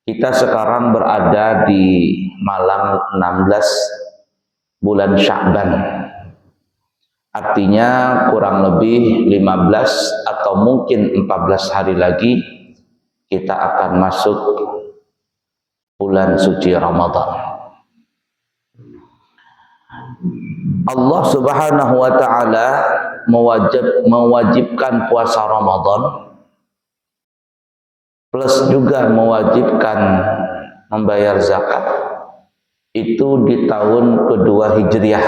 Kita sekarang berada di malam 16 bulan Sya'ban. Artinya kurang lebih 15 atau mungkin 14 hari lagi kita akan masuk bulan suci Ramadan. Allah Subhanahu wa taala mewajibkan puasa Ramadan plus juga mewajibkan membayar zakat itu di tahun kedua Hijriah,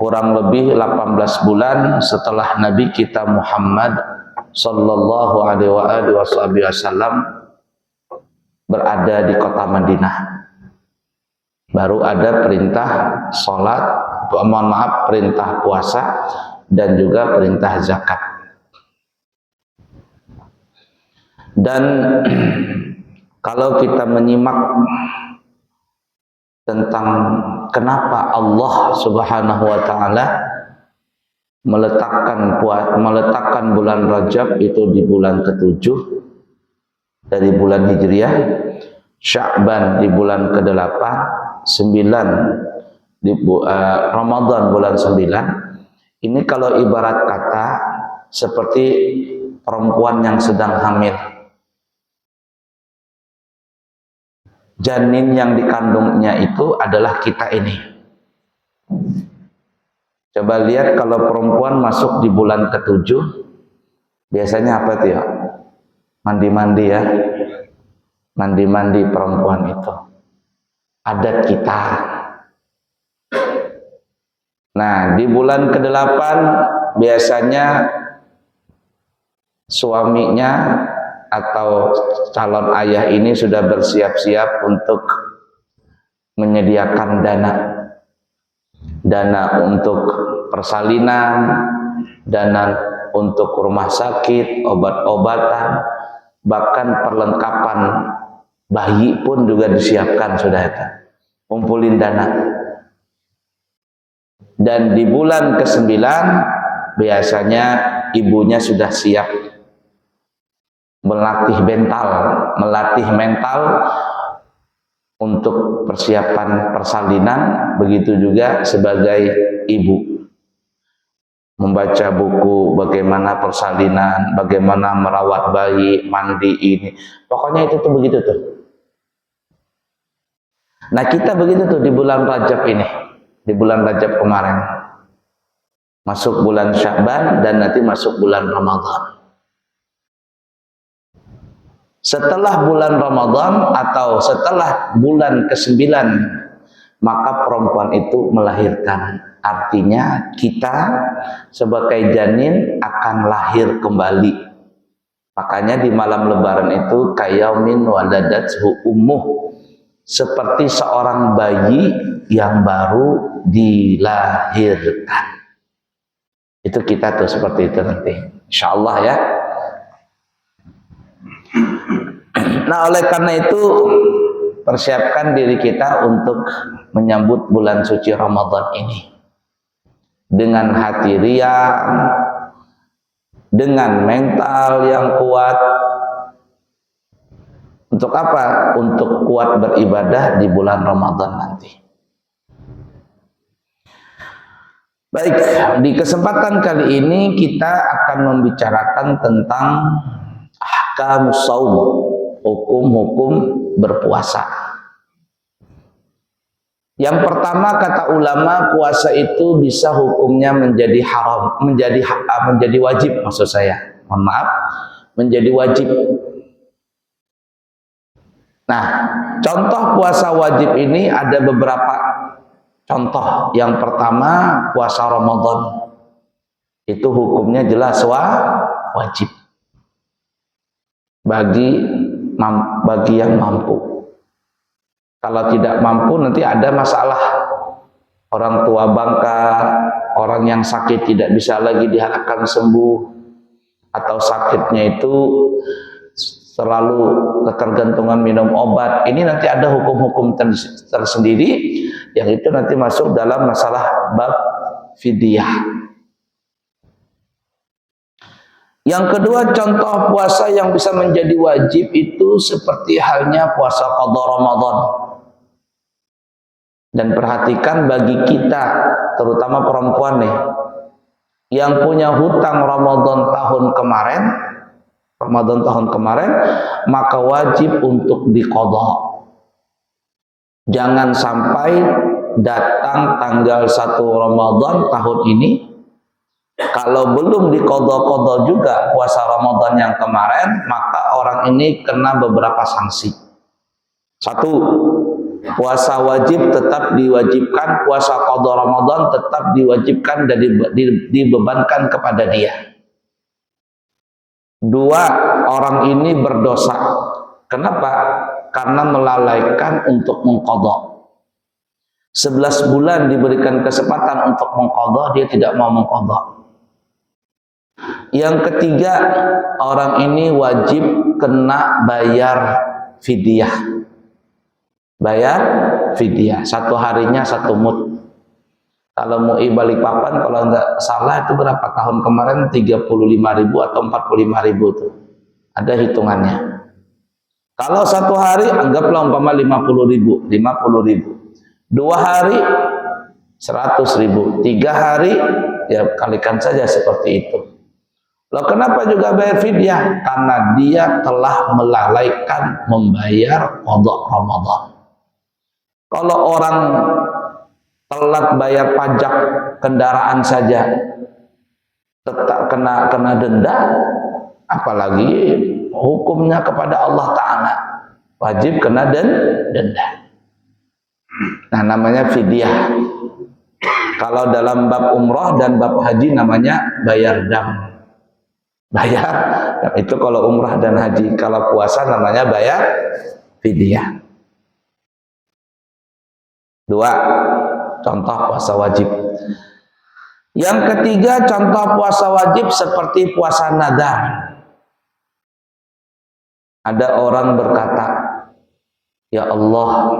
kurang lebih 18 bulan setelah Nabi kita Muhammad sallallahu alaihi wasallam berada di kota Madinah. Baru ada perintah salat, perintah puasa dan juga perintah zakat. Dan kalau kita menyimak tentang kenapa Allah Subhanahu wa taala meletakkan bulan Rajab itu di bulan ke-7 dari bulan Hijriah, Sya'ban di bulan ke-8, 9 di Ramadan bulan 9. Ini kalau ibarat kata seperti perempuan yang sedang hamil. Janin yang dikandungnya itu adalah kita ini. Coba lihat kalau perempuan masuk di bulan ke-7, biasanya apa tuh ya? Mandi-mandi ya. Mandi-mandi perempuan itu. Adat kita. Nah, di bulan ke-8 biasanya suaminya atau calon ayah ini sudah bersiap-siap untuk menyediakan dana untuk persalinan, dana untuk rumah sakit, obat-obatan, bahkan perlengkapan bayi pun juga disiapkan sudah itu. Kumpulin dana. Dan di bulan ke-9 biasanya ibunya sudah siap melatih mental untuk persiapan persalinan, begitu juga sebagai ibu membaca buku bagaimana persalinan, bagaimana merawat bayi, mandi ini, pokoknya itu tuh begitu tuh. Nah, kita begitu tuh di bulan Rajab ini, di bulan Rajab kemarin masuk bulan Sya'ban dan nanti masuk bulan Ramadan. Setelah bulan Ramadan atau setelah bulan ke-9 maka perempuan itu melahirkan. Artinya kita sebagai janin akan lahir kembali. Makanya di malam lebaran itu kayaumin waladathu ummuh, seperti seorang bayi yang baru dilahirkan. Itu kita tuh seperti itu nanti, insyaallah ya. Nah, oleh karena itu persiapkan diri kita untuk menyambut bulan suci Ramadan ini dengan hati riang, dengan mental yang kuat. Untuk apa? Untuk kuat beribadah di bulan Ramadan nanti. Baik, di kesempatan kali ini kita akan membicarakan tentang ahkamus shaum, hukum-hukum berpuasa. Yang pertama kata ulama, puasa itu bisa hukumnya menjadi haram, menjadi wajib maksud saya. Mohon maaf, menjadi wajib. Nah, contoh puasa wajib ini ada beberapa contoh. Yang pertama, puasa Ramadan. Itu hukumnya jelas wajib bagi yang mampu. Kalau tidak mampu nanti ada masalah. Orang tua bangka, orang yang sakit tidak bisa lagi diharapkan sembuh, atau sakitnya itu selalu ketergantungan minum obat. Ini nanti ada hukum-hukum tersendiri yang itu nanti masuk dalam masalah bab fidyah. Yang kedua, contoh puasa yang bisa menjadi wajib itu seperti halnya puasa qadha Ramadan. Dan perhatikan bagi kita, terutama perempuan nih, yang punya hutang Ramadan tahun kemarin, maka wajib untuk diqadha. Jangan sampai datang tanggal 1 Ramadan tahun ini, kalau belum diqadha-qadha juga puasa Ramadan yang kemarin, maka orang ini kena beberapa sanksi. Satu, puasa wajib tetap diwajibkan, puasa qadha Ramadan tetap diwajibkan dan dibebankan kepada dia. Dua, orang ini berdosa. Kenapa? Karena melalaikan untuk mengqadha. 11 bulan diberikan kesempatan untuk mengqadha, dia tidak mau mengqadha. Yang ketiga, orang ini wajib kena bayar fidyah. Bayar fidyah, satu harinya 1 mud. Kalau MUI Balikpapan, kalau nggak salah itu berapa tahun kemarin, 35.000 atau 45.000 tuh. Ada hitungannya. Kalau 1 hari, anggaplah umpama 50.000. 2 hari 100.000. 3 hari ya kalikan saja seperti itu. Loh, kenapa juga bayar fidyah? Karena dia telah melalaikan membayar qadha Ramadan. Kalau orang telat bayar pajak kendaraan saja tetap kena denda, apalagi hukumnya kepada Allah Ta'ala, wajib kena denda. Nah, namanya fidyah. Kalau dalam bab umrah dan bab haji namanya bayar dam. Bayar, itu kalau umrah dan haji. Kalau puasa namanya bayar fidyah. 2, contoh puasa wajib. Yang ketiga, contoh puasa wajib seperti puasa nadar. Ada orang berkata, ya Allah,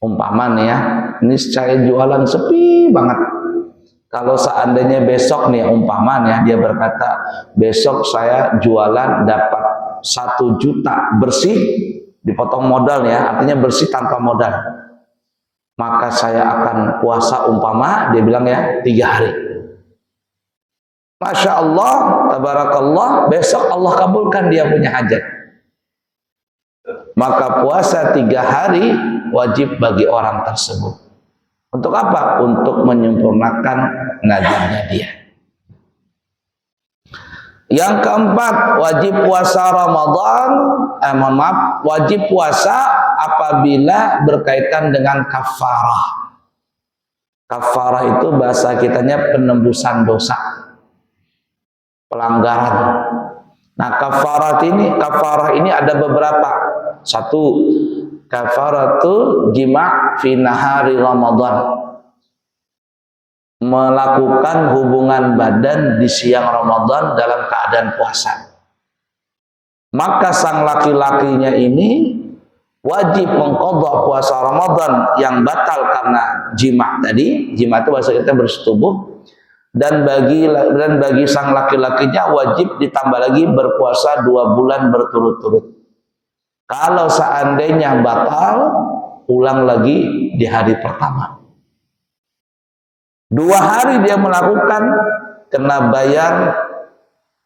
umpama nih ya, ini saya jualan sepi banget. Kalau seandainya besok nih, umpamanya dia berkata, besok saya jualan dapat 1 juta bersih, dipotong modal ya, artinya bersih tanpa modal. Maka saya akan puasa umpama, dia bilang ya, 3 hari. Masya Allah, tabarakallah, besok Allah kabulkan dia punya hajat. Maka puasa 3 hari wajib bagi orang tersebut. Untuk apa? Untuk menyempurnakan nadarnya dia. Yang keempat, wajib puasa Ramadan, wajib puasa apabila berkaitan dengan kafarah. Kafarah itu bahasa kitanya penembusan dosa, pelanggaran. Nah, kafarah ini ada beberapa. 1, kafaratul jima' fi nahari Ramadan, melakukan hubungan badan di siang Ramadan dalam keadaan puasa. Maka sang laki-lakinya ini wajib mengqadha puasa Ramadan yang batal karena jima' tadi. Jima' itu bahasa kita bersetubuh. Dan bagi sang laki-lakinya wajib ditambah lagi berpuasa 2 bulan berturut-turut. Kalau seandainya batal, ulang lagi di hari pertama. 2 hari dia melakukan, kena bayar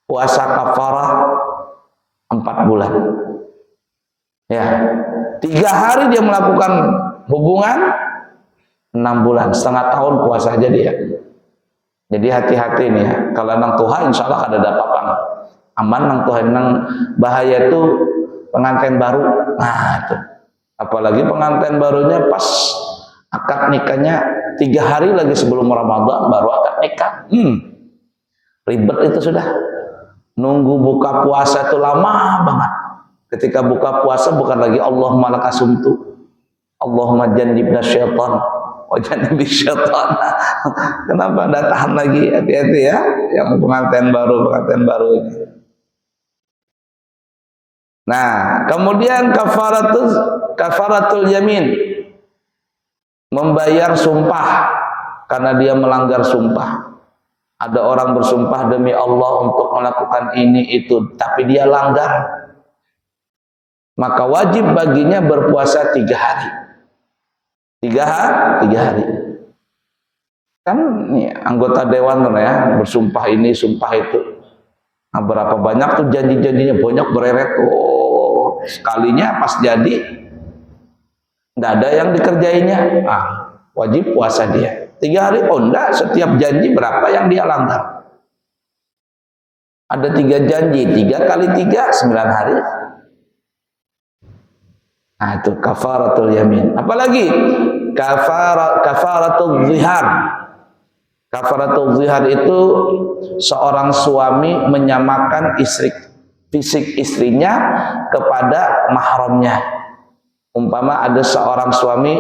puasa kafarah 4 bulan. Ya, 3 hari dia melakukan hubungan 6 bulan, setengah tahun puasa aja dia. Jadi hati-hati nih ya. Kalau nang Tuhan insya Allah kada ada apa-apa. Aman nang Tuhan, nang bahaya itu pengantin baru. Nah itu. Apalagi pengantin barunya pas akad nikahnya 3 hari lagi sebelum Ramadan baru akad nikah. Ribet itu sudah. Nunggu buka puasa itu lama banget. Ketika buka puasa bukan lagi Allahumma lakasumtu, Allahumma jannibna syaitan wa jannibi syaitan. Kenapa anda tahan lagi? Hati-hati ya, yang pengantin baru ini. Nah, kemudian kafaratul yamin, membayar sumpah karena dia melanggar sumpah. Ada orang bersumpah demi Allah untuk melakukan ini itu, tapi dia langgar, maka wajib baginya berpuasa 3 hari. 3 hari. Kan nih, anggota dewan kan ya, bersumpah ini, sumpah itu. Nah, berapa banyak tuh janji-janjinya, banyak bereret. Oh, sekalinya pas jadi nggak ada yang dikerjainya. Wajib puasa dia 3 hari. Oh enggak, setiap janji berapa yang dia langgar. Ada 3 janji, 3 kali 3 9 hari. Nah itu kafaratul yamin. Apalagi kafaratul zihar. Kafaratul zihar itu seorang suami menyamakan fisik istrinya kepada mahramnya. Umpama ada seorang suami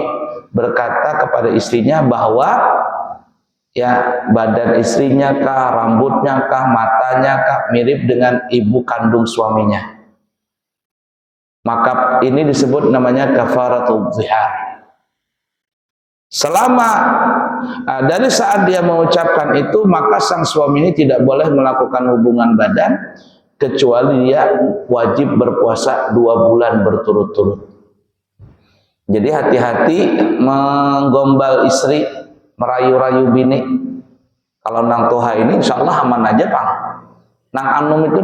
berkata kepada istrinya bahwa ya badan istrinya kah, rambutnya kah, matanya kah mirip dengan ibu kandung suaminya. Maka ini disebut namanya kafaratul zihar. Selama dari saat dia mengucapkan itu, maka sang suami ini tidak boleh melakukan hubungan badan kecuali dia wajib berpuasa 2 bulan berturut-turut. Jadi hati-hati menggombal istri, merayu-rayu bini. Kalau nang toha ini insya Allah aman aja Bang. Nang anum itu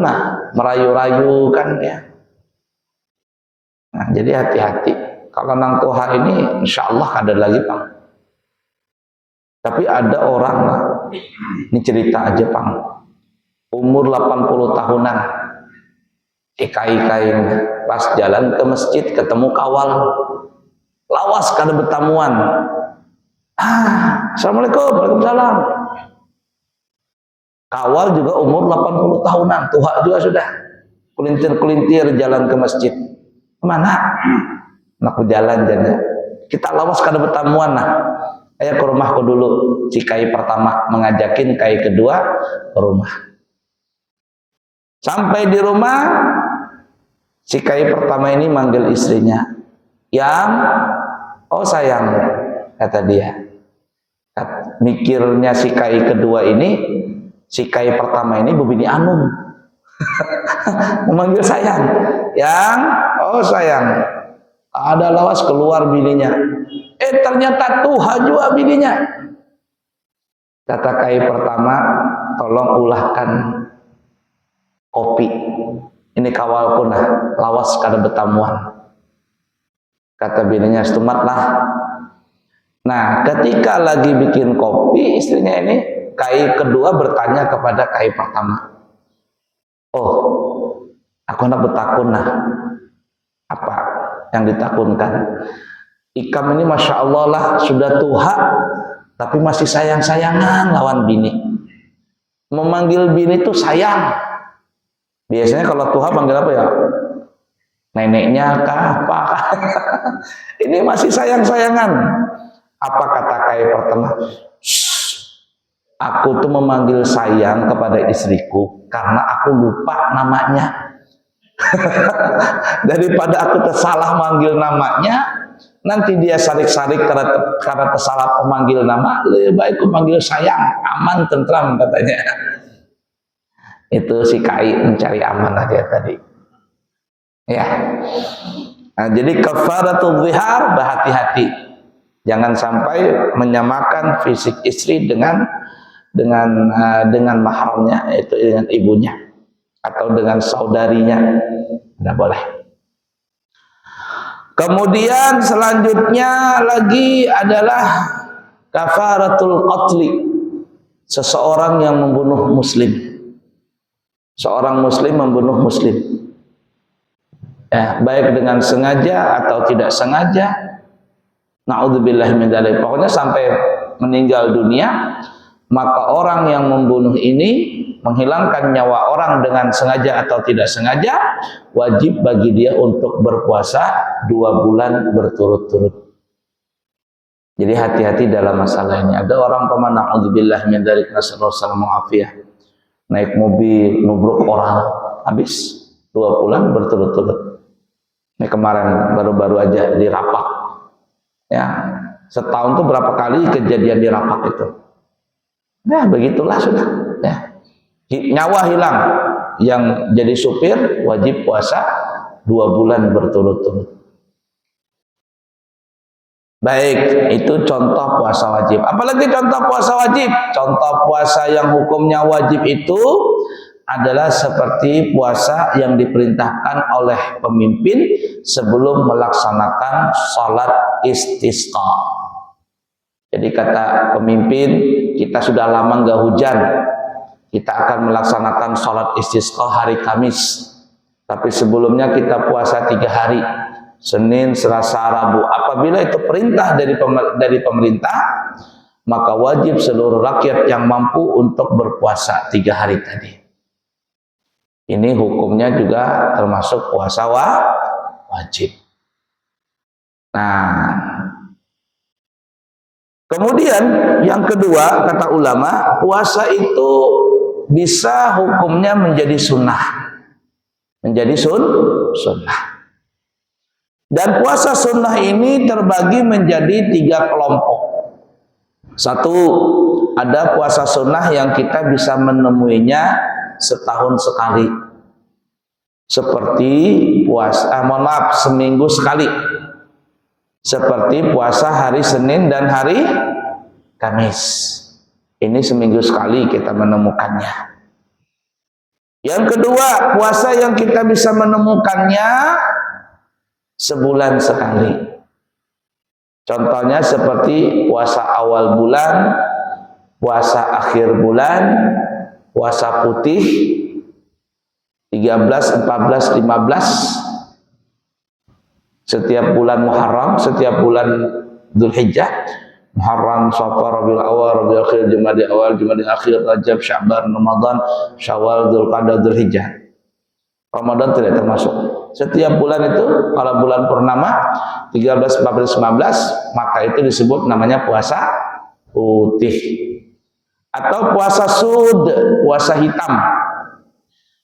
merayu-rayu kan ya. Nah, jadi hati-hati. Kalau nang toha ini insya Allah ada lagi Bang. Tapi ada orang ini cerita aja Bang, umur 80 tahunan, ikai-ikai pas jalan ke masjid ketemu kawal, lawas kada betamuan. Assalamualaikum, waalaikumsalam. Kawal juga umur 80 tahunan, tua juga sudah, kulintir-kulintir jalan ke masjid. Kemana? Nak jalan jadi. Kita lawas kada betamuan Ayo ke rumahku dulu. Si kai pertama mengajakin kai kedua ke rumah. Sampai di rumah, si kai pertama ini manggil istrinya. Oh sayang, kata dia. Mikirnya si kai kedua ini, si kai pertama ini bebini anum. Memanggil sayang. Oh sayang. Ada lawas keluar bininya. Ternyata tuha juga bininya. Kata kai pertama, tolong ulahkan kopi. Ini kawalku lawas kada betamuan. Kata bininya, setumatlah. Nah, ketika lagi bikin kopi, istrinya ini, kai kedua bertanya kepada kai pertama. Oh, aku nak betakun Apa yang ditakunkan? Ikam ini Masya Allah lah, sudah tuha, tapi masih sayang-sayangan lawan bini. Memanggil bini itu sayang. Biasanya kalau tuha panggil apa ya? Neneknya kah? Apa? Ini masih sayang-sayangan. Apa kata kai pertama? Aku tuh memanggil sayang kepada istriku karena aku lupa namanya. Daripada aku tersalah manggil namanya, nanti dia sarik-sarik karena tersalah memanggil nama, lebih baik aku manggil sayang, aman, tentram katanya. Itu si kai mencari aman aja tadi. Ya. Nah, jadi kafaratul zihar, berhati-hati. Jangan sampai menyamakan fisik istri dengan mahramnya, yaitu dengan ibunya atau dengan saudarinya. Tidak boleh. Kemudian selanjutnya lagi adalah kafaratul qatli. Seseorang yang membunuh muslim. Seorang muslim membunuh muslim. Ya, baik dengan sengaja atau tidak sengaja. Na'udzubillah min dzalik. Pokoknya sampai meninggal dunia, maka orang yang membunuh ini menghilangkan nyawa orang dengan sengaja atau tidak sengaja, wajib bagi dia untuk berpuasa 2 bulan berturut-turut. Jadi hati-hati dalam masalah ini. Ada orang pemana na'udzubillah min dzalik, nasallallahu alaihi wasallam, naik mobil nubruk orang, habis 2 bulan berturut-turut. Ini kemarin baru-baru aja di Rapak. Ya, setahun tuh berapa kali kejadian di Rapak itu. Nah, begitulah sudah. nyawa hilang, yang jadi supir wajib puasa 2 bulan berturut-turut. Baik, itu contoh puasa wajib. Apalagi contoh puasa wajib? Contoh puasa yang hukumnya wajib itu adalah seperti puasa yang diperintahkan oleh pemimpin sebelum melaksanakan sholat istisqa. Jadi kata pemimpin, kita sudah lama nggak hujan, kita akan melaksanakan sholat istisqa hari Kamis. Tapi sebelumnya kita puasa 3 hari, Senin, Selasa, Rabu. Apabila itu perintah dari pemerintah, maka wajib seluruh rakyat yang mampu untuk berpuasa 3 hari tadi. Ini hukumnya juga termasuk puasa wajib. Nah, kemudian yang kedua, kata ulama, puasa itu bisa hukumnya menjadi sunnah. Menjadi sunnah. Dan puasa sunnah ini terbagi menjadi 3 kelompok. Satu, ada puasa sunnah yang kita bisa menemuinya setahun sekali. Seperti seminggu sekali. Seperti puasa hari Senin dan hari Kamis. Ini seminggu sekali kita menemukannya. Yang kedua, puasa yang kita bisa menemukannya sebulan sekali. Contohnya seperti puasa awal bulan, puasa akhir bulan, puasa putih 13, 14, 15 setiap bulan Muharram, setiap bulan Dzulhijjah, Muharram, Safar, Rabiul Awal, Rabiul Akhir, Jumadil Awal, Jumadil Akhir, Rajab, Sya'ban, Ramadan, Syawal, Dzulqa'dah, Dzulhijjah. Ramadan tidak termasuk. Setiap bulan itu, kalau bulan purnama 13, 14, 15, maka itu disebut namanya puasa putih. Atau puasa sud, puasa hitam.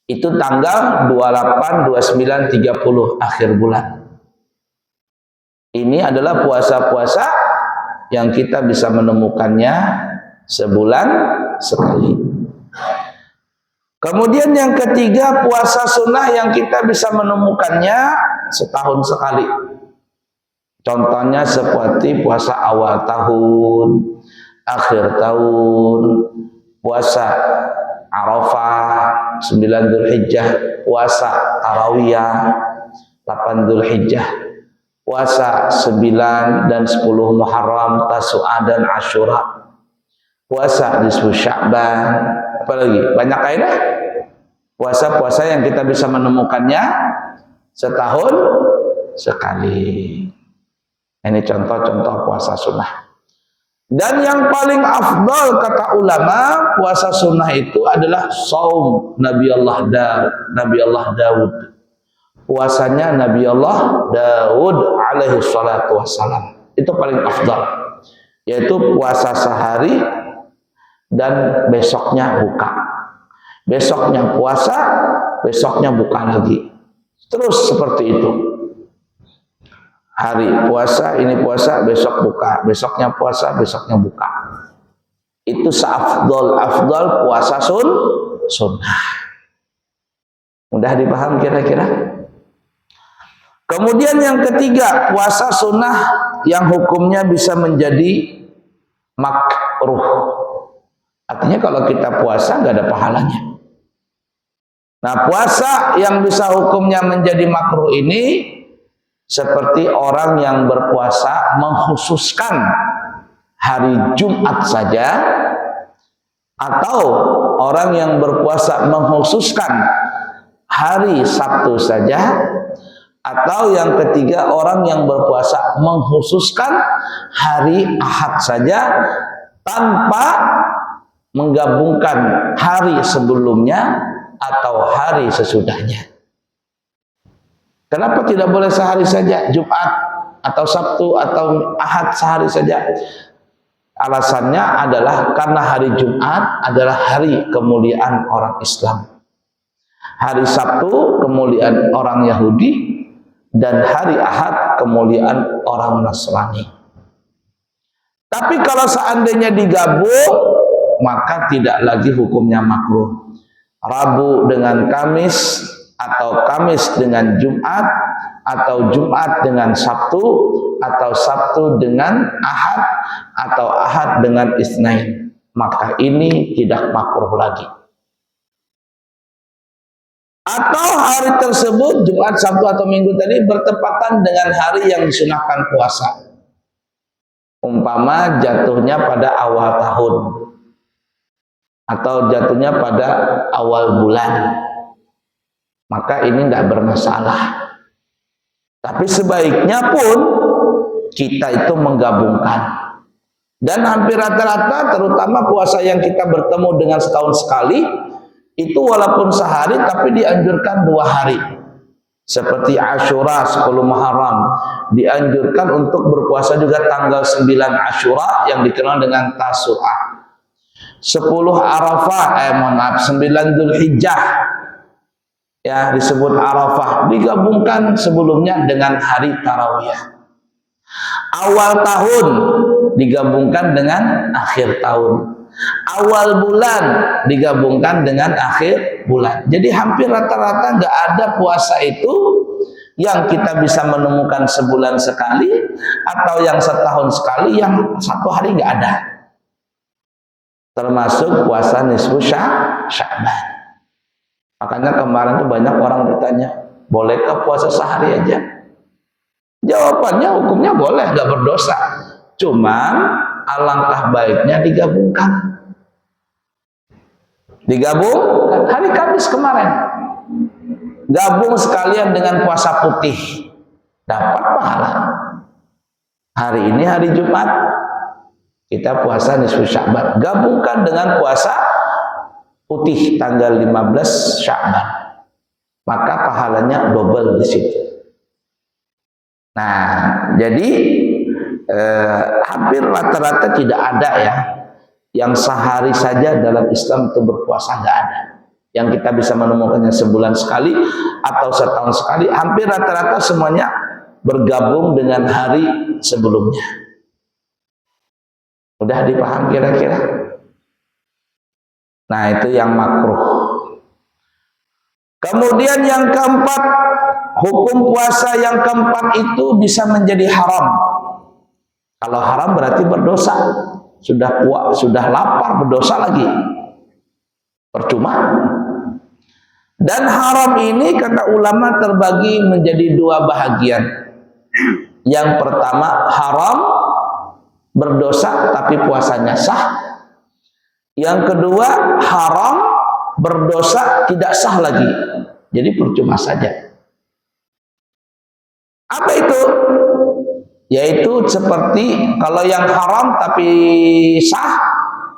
Itu tanggal 28, 29, 30 akhir bulan. Ini adalah puasa-puasa yang kita bisa menemukannya sebulan sekali. Kemudian yang ketiga, puasa sunnah yang kita bisa menemukannya setahun sekali. Contohnya seperti puasa awal tahun, akhir tahun, puasa Arafah, 9 Dzulhijjah, puasa Tarawiyah, 8 Dzulhijjah, puasa 9 dan 10 Muharram, Tasu'a dan Asyura, puasa nisfu Sya'ban, apalagi banyak kaidah. Puasa-puasa yang kita bisa menemukannya setahun sekali. Ini contoh-contoh puasa sunnah. Dan yang paling afdal kata ulama, puasa sunnah itu adalah saum Nabi Allah Daud. Puasanya Nabi Allah Daud alaihi salatu wassalam. Itu paling afdal. Yaitu puasa sehari dan besoknya buka. Besoknya puasa, besoknya buka lagi. Terus seperti itu. Hari puasa, ini puasa, besok buka, besoknya puasa, besoknya buka. Itu seafdal puasa sunnah. Mudah dipaham kira-kira? Kemudian yang ketiga, puasa sunnah yang hukumnya bisa menjadi makruh. Artinya kalau kita puasa nggak ada pahalanya. Nah, puasa yang bisa hukumnya menjadi makruh ini seperti orang yang berpuasa mengkhususkan hari Jumat saja, atau orang yang berpuasa mengkhususkan hari Sabtu saja, atau yang ketiga orang yang berpuasa mengkhususkan hari Ahad saja tanpa menggabungkan hari sebelumnya atau hari sesudahnya. Kenapa tidak boleh sehari saja, Jumat atau Sabtu atau Ahad sehari saja? Alasannya adalah karena hari Jumat adalah hari kemuliaan orang Islam. Hari Sabtu kemuliaan orang Yahudi, dan hari Ahad kemuliaan orang Nasrani. Tapi kalau seandainya digabung, maka tidak lagi hukumnya makruh. Rabu dengan Kamis, atau Kamis dengan Jumat, atau Jumat dengan Sabtu, atau Sabtu dengan Ahad, atau Ahad dengan Isnin, maka ini tidak makruh lagi. Atau hari tersebut, Jumat, Sabtu, atau Minggu tadi bertepatan dengan hari yang disunahkan puasa. Umpama jatuhnya pada awal tahun, atau jatuhnya pada awal bulan, maka ini tidak bermasalah. Tapi sebaiknya pun kita itu menggabungkan. Dan hampir rata-rata, terutama puasa yang kita bertemu dengan setahun sekali, itu walaupun sehari tapi dianjurkan 2 hari. Seperti Asyura 10 Muharram, dianjurkan untuk berpuasa juga tanggal 9 Asyura yang dikenal dengan Tasu'ah. 10 Arafah, 9 Dzulhijjah, ya disebut Arafah, digabungkan sebelumnya dengan hari Tarawih. Awal tahun digabungkan dengan akhir tahun. Awal bulan digabungkan dengan akhir bulan. Jadi hampir rata-rata nggak ada puasa itu yang kita bisa menemukan sebulan sekali, atau yang setahun sekali, yang 1 hari nggak ada. Termasuk puasa nisfu Sya'ban. Makanya kemarin tuh banyak orang bertanya, bolehkah puasa sehari aja? Jawabannya hukumnya boleh, nggak berdosa. Cuman alangkah baiknya digabungkan. Digabung hari Kamis kemarin, gabung sekalian dengan puasa putih, dapat pahala. Hari ini hari Jumat, kita puasa nisfu Sya'ban, gabungkan dengan puasa putih tanggal 15 Sya'ban, maka pahalanya double di situ. Nah, jadi hampir rata-rata tidak ada ya yang sehari saja dalam Islam itu berpuasa, nggak ada. Yang kita bisa menemukannya sebulan sekali atau setahun sekali, hampir rata-rata semuanya bergabung dengan hari sebelumnya. Udah dipaham kira-kira? Nah, itu yang makruh. Kemudian yang keempat, hukum puasa yang keempat itu bisa menjadi haram. Kalau haram berarti berdosa. Sudah lapar, berdosa lagi. Percuma. Dan haram ini kata ulama terbagi menjadi 2 bahagian. Yang pertama, haram berdosa tapi puasanya sah. Yang kedua, haram berdosa tidak sah lagi, jadi percuma saja. Apa itu? Yaitu seperti kalau yang haram tapi sah,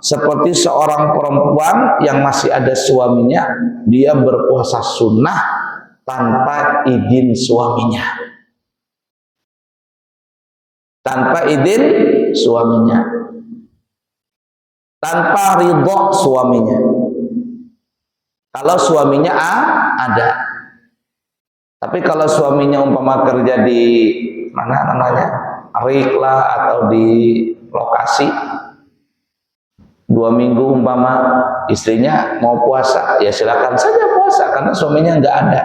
seperti seorang perempuan yang masih ada suaminya, dia berpuasa sunnah tanpa izin suaminya. Tanpa izin suaminya, tanpa ridho suaminya. Kalau suaminya ada. Tapi kalau suaminya umpama kerja di mana namanya, rik lah, atau di lokasi, 2 minggu umpama istrinya mau puasa, ya silakan saja puasa karena suaminya nggak ada.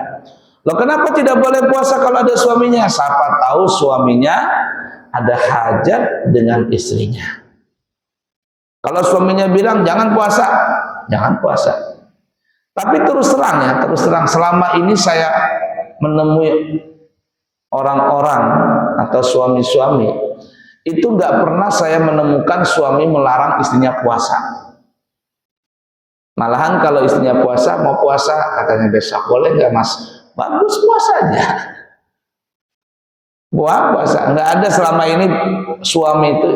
Loh, kenapa tidak boleh puasa kalau ada suaminya? Siapa tahu suaminya ada hajat dengan istrinya. Kalau suaminya bilang jangan puasa, jangan puasa. Tapi terus terang selama ini saya menemui orang-orang atau suami-suami, itu nggak pernah saya menemukan suami melarang istrinya puasa. Malahan kalau istrinya puasa, mau puasa, katanya besok, boleh nggak mas? Bagus, puasa aja. Puasa, nggak ada selama ini suami itu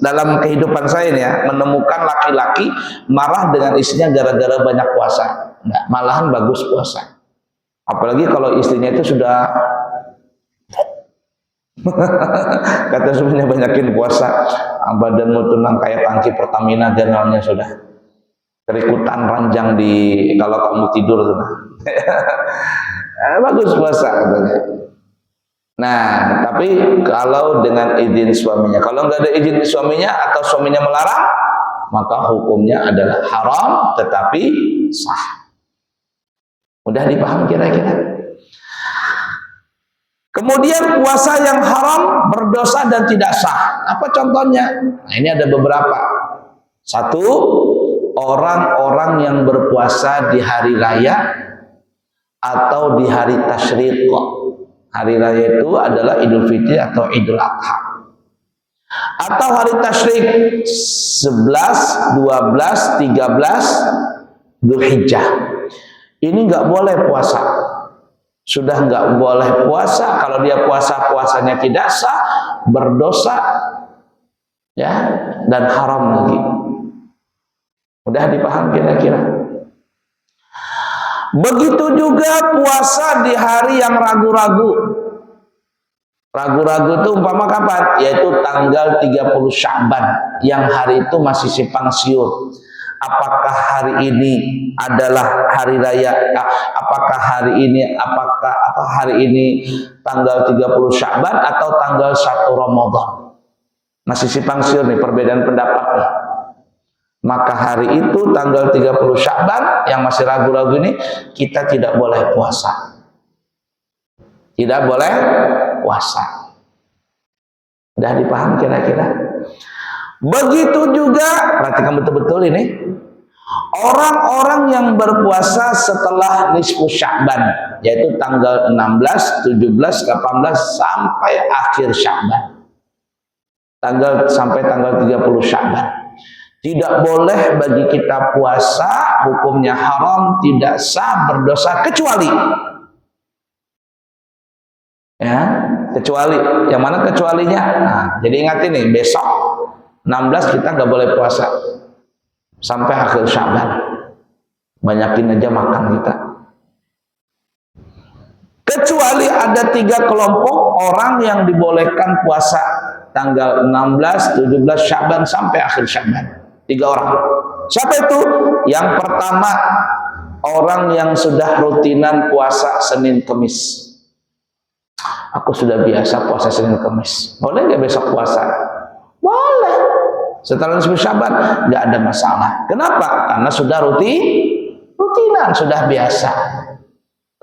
dalam kehidupan saya ya menemukan laki-laki marah dengan istrinya gara-gara banyak puasa. Nggak, malahan bagus puasa. Apalagi kalau istrinya itu sudah kata suaminya banyakin puasa, badanmu tenang kayak tangki Pertamina generalnya sudah kerikutan ranjang di kalau kamu tidur tuh. Bagus puasa katanya. Nah, tapi kalau dengan izin suaminya, kalau nggak ada izin suaminya atau suaminya melarang, maka hukumnya adalah haram tetapi sah. Mudah dipaham kira-kira. Kemudian puasa yang haram, berdosa dan tidak sah. Apa contohnya? Nah, ini ada beberapa. Satu, orang-orang yang berpuasa di hari raya atau di hari tasyriq. Hari raya itu adalah Idul Fitri atau Idul Adha. Atau hari tasyriq 11, 12, 13 Dzulhijjah. Ini nggak boleh puasa. Sudah nggak boleh puasa. Kalau dia puasa, puasanya tidak sah, berdosa, ya, dan haram lagi. Mudah dipaham kira-kira. Begitu juga puasa di hari yang ragu-ragu. Ragu-ragu itu umpama kapan? Yaitu tanggal 30 Sya'ban, yang hari itu masih simpang siur. Apakah hari ini adalah hari raya? Apakah hari ini tanggal 30 Sya'ban atau tanggal 1 Ramadan? Masih simpang siur nih, perbedaan pendapat nih. Maka hari itu tanggal 30 Sya'ban yang masih ragu-ragu ini kita tidak boleh puasa. Tidak boleh puasa. Sudah dipaham kira-kira? Begitu juga, perhatikan betul-betul ini, orang-orang yang berpuasa setelah nisfu Sya'ban, yaitu tanggal 16, 17, 18 sampai akhir Sya'ban. Sampai tanggal 30 Sya'ban. Tidak boleh bagi kita puasa, hukumnya haram, tidak sah, berdosa, kecuali, ya, kecuali, yang mana kecualinya? Nah, jadi ingat ini, besok 16 kita nggak boleh puasa sampai akhir Sya'ban. Banyakin aja makan kita. Kecuali ada 3 kelompok orang yang dibolehkan puasa tanggal 16, 17 Sya'ban sampai akhir Sya'ban. 3 orang. Siapa itu? Yang pertama, orang yang sudah rutinan puasa Senin Kemis. Aku sudah biasa puasa Senin Kemis. Boleh nggak besok puasa? Boleh. Setelah nisfu Sya'ban nggak ada masalah. Kenapa? Karena sudah rutinan, sudah biasa.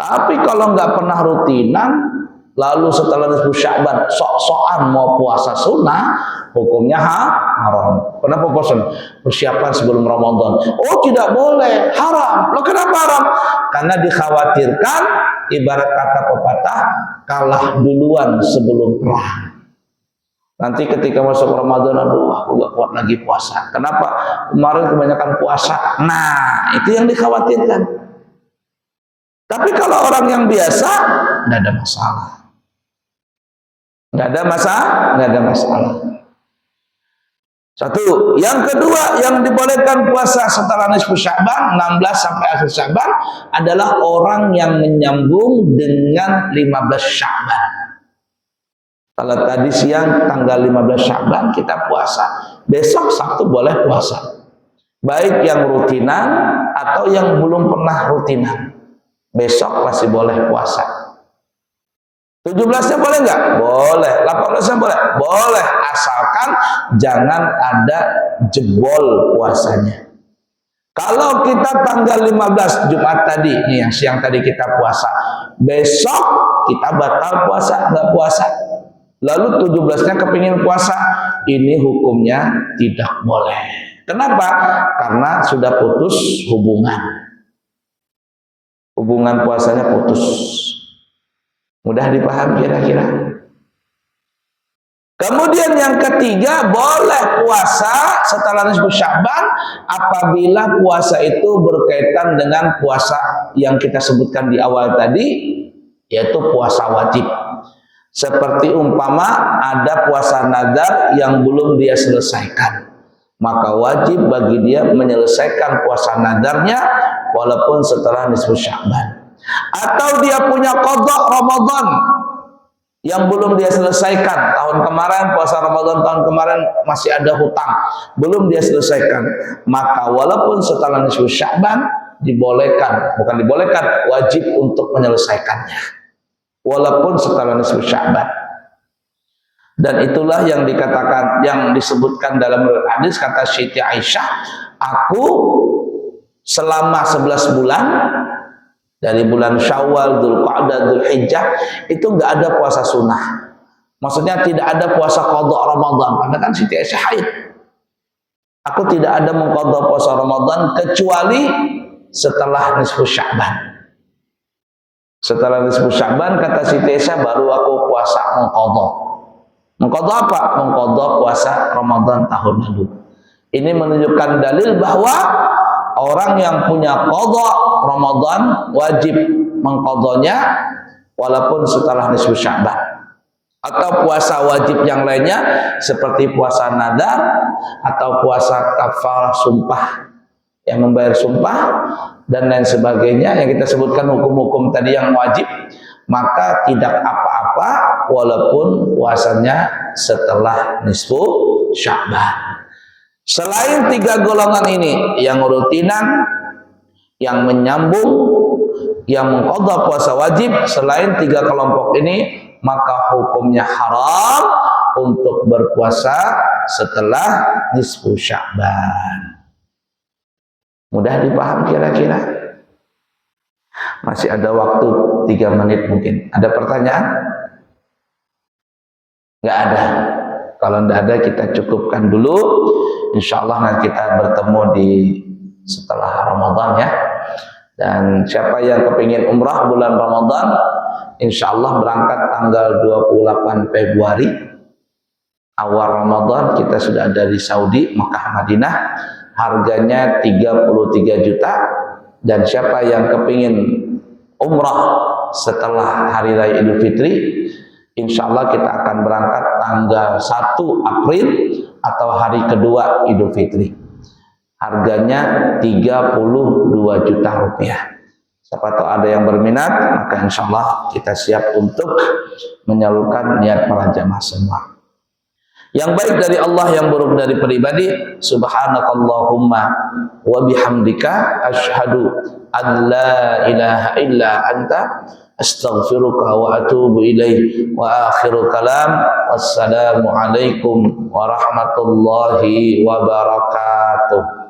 Tapi kalau nggak pernah rutinan, lalu setelah nisfu Sya'ban sok-sokan mau puasa sunnah, hukumnya haram. Kenapa puasa? Persiapan sebelum Ramadan. Oh, tidak boleh, haram. Loh, kenapa haram? Karena dikhawatirkan, ibarat kata pepatah, kalah duluan sebelum perang. Nanti ketika masuk Ramadan, aduh, aku gak kuat lagi puasa. Kenapa? Kemarin kebanyakan puasa. Nah, itu yang dikhawatirkan. Tapi kalau orang yang biasa, nggak ada masalah. Nggak ada masalah. Satu. Yang kedua, yang dibolehkan puasa setelah nisfu Sya'ban, 16 sampai akhir Sya'ban, adalah orang yang menyambung dengan 15 Sya'ban. Kalau tadi siang tanggal 15 Sya'ban kita puasa, besok Sabtu boleh puasa. Baik yang rutinan atau yang belum pernah rutinan, besok masih boleh puasa. 17-nya boleh nggak? Boleh. 18-nya boleh? Boleh. Asalkan jangan ada jebol puasanya. Kalau kita tanggal 15 Jumat tadi, nih yang siang tadi kita puasa, besok kita batal puasa, nggak puasa. Lalu 17-nya kepingin puasa, ini hukumnya tidak boleh. Kenapa? Karena sudah putus hubungan. Hubungan puasanya putus. Mudah dipahami kira-kira. Kemudian yang ketiga, boleh puasa setelah nisfu Sya'ban apabila puasa itu berkaitan dengan puasa yang kita sebutkan di awal tadi, yaitu puasa wajib. Seperti umpama ada puasa nazar yang belum dia selesaikan, maka wajib bagi dia menyelesaikan puasa nazarnya walaupun setelah nisfu Sya'ban. Atau dia punya qadha Ramadan yang belum dia selesaikan tahun kemarin, puasa Ramadan tahun kemarin masih ada hutang, belum dia selesaikan, maka walaupun setelah nisfu Sya'ban bukan dibolehkan, wajib untuk menyelesaikannya walaupun setelah nisfu Sya'ban. Dan itulah yang dikatakan, yang disebutkan dalam hadis, kata Siti Aisyah, aku selama 11 bulan dari bulan Syawal, Dzulqa'dah, Dzulhijjah itu nggak ada puasa sunnah. Maksudnya tidak ada puasa qadha Ramadan. Karena kan Siti Aisyah haid. Aku tidak ada mengqadha puasa Ramadan kecuali setelah nisfu Sya'ban. Setelah nisfu Sya'ban kata Siti Aisyah baru aku puasa mengqadha. Mengqadha apa? Mengqadha puasa Ramadan tahun lalu. Ini menunjukkan dalil bahwa orang yang punya qadha Ramadan wajib mengqadhanya walaupun setelah nisfu Sya'ban. Atau puasa wajib yang lainnya seperti puasa nadar atau puasa kafarah sumpah yang membayar sumpah dan lain sebagainya yang kita sebutkan hukum-hukum tadi yang wajib, maka tidak apa-apa walaupun puasanya setelah nisfu Sya'ban. Selain 3 golongan ini, yang rutinan, yang menyambung, yang mengqadha puasa wajib, selain 3 kelompok ini, maka hukumnya haram untuk berpuasa setelah nisfu Sya'ban. Mudah dipaham kira-kira? Masih ada waktu 3 menit mungkin. Ada pertanyaan? Nggak ada. Kalau nggak ada kita cukupkan dulu. Insya Allah nanti kita bertemu di setelah Ramadan ya. Dan siapa yang kepingin umrah bulan Ramadan, insya Allah berangkat tanggal 28 Februari awal Ramadan. Kita sudah ada di Saudi, Mekah, Madinah. Harganya 33 juta. Dan siapa yang kepingin umrah setelah Hari Raya Idul Fitri, insya Allah kita akan berangkat tanggal 1 April atau hari kedua Idul Fitri. Harganya 32 juta rupiah. Siapa tahu ada yang berminat, maka insya Allah kita siap untuk menyalurkan niat para jamaah semua. Yang baik dari Allah, yang buruk dari pribadi. Subhanakallahumma wa bihamdika asyhadu an la ilaha illa anta astaghfiruka wa atubu ilaih. Wa akhiru kalam, wassalamu alaikum warahmatullahi wabarakatuh.